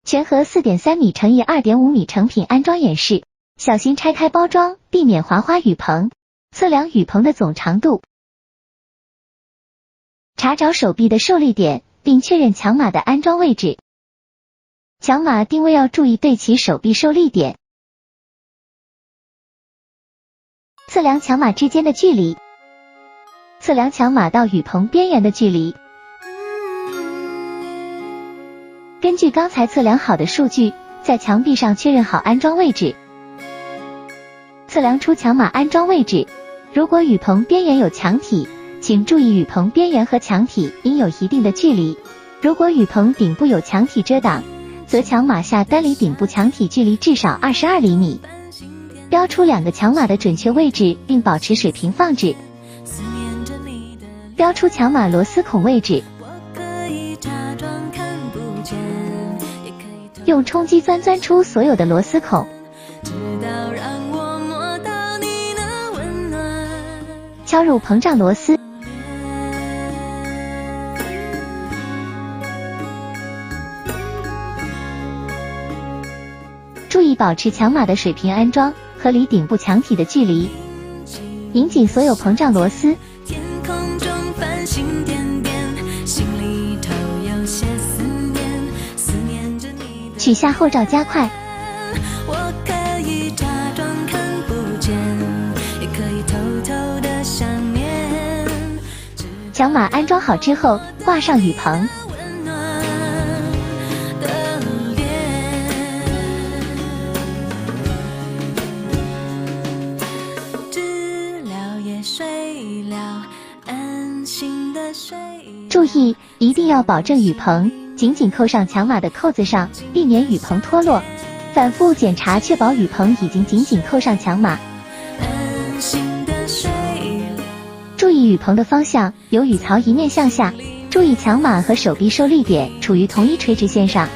全盒4.3米乘以2.5米成品安装演示，小心拆开包装，避免划花雨棚。测量雨棚的总长度，查找手臂的受力点，并确认墙码的安装位置。墙码定位要注意对齐手臂受力点。测量墙码之间的距离，测量墙码到雨棚边缘的距离。根据刚才测量好的数据，在墙壁上确认好安装位置。测量出墙码安装位置，如果雨棚边缘有墙体，请注意雨棚边缘和墙体应有一定的距离。如果雨棚顶部有墙体遮挡，则墙码下单离顶部墙体距离至少22厘米。标出2个墙码的准确位置，并保持水平放置。标出墙码螺丝孔位置，用冲击钻出所有的螺丝孔。敲入膨胀螺丝，注意保持墙码的水平安装和离顶部墙体的距离，拧紧所有膨胀螺丝。天空中繁星点点，心里头有些思念，思念着你的。取下后罩加快，我可以假装看不见，也可以偷偷的想念。墙码安装好之后，挂上雨棚。注意，一定要保证雨棚紧紧扣上墙码的扣子上，避免雨棚脱落。反复检查，确保雨棚已经紧紧扣上墙码。注意雨棚的方向，由雨槽一面向下。注意墙码和手臂受力点处于同一垂直线上。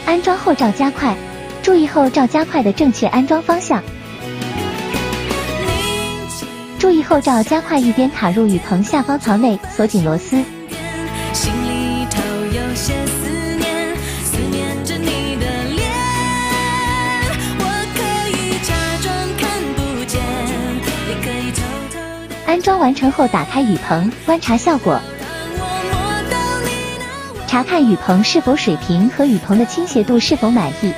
安装后罩加快，注意后罩加快的正确安装方向。注意后罩加快一边卡入雨棚下方槽内，锁紧螺丝。心里头有些思念，思念着你的脸。我可以假装看不见，也可以偷偷的。安装完成后，打开雨棚，观察效果。查看雨棚是否水平和雨棚的倾斜度是否满意。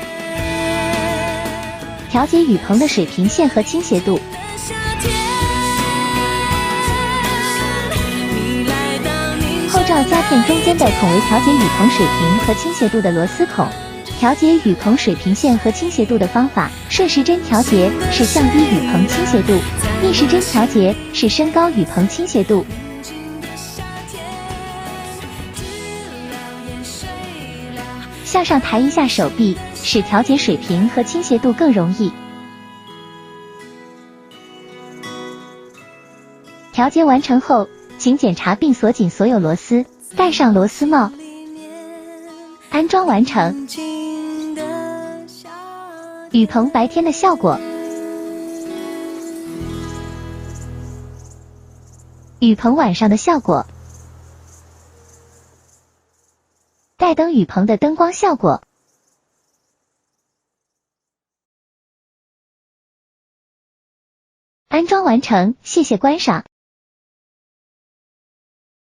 调节雨棚的水平线和倾斜度。后罩夹片中间的孔为调节雨棚水平和倾斜度的螺丝孔。调节雨棚水平线和倾斜度的方法：顺时针调节是降低雨棚倾斜度，逆时针调节是升高雨棚倾斜度。向上抬一下手臂，使调节水平和倾斜度更容易。调节完成后，请检查并锁紧所有螺丝，戴上螺丝帽。安装完成。雨棚白天的效果。雨棚晚上的效果。带灯雨棚的灯光效果。安装完成，谢谢观赏。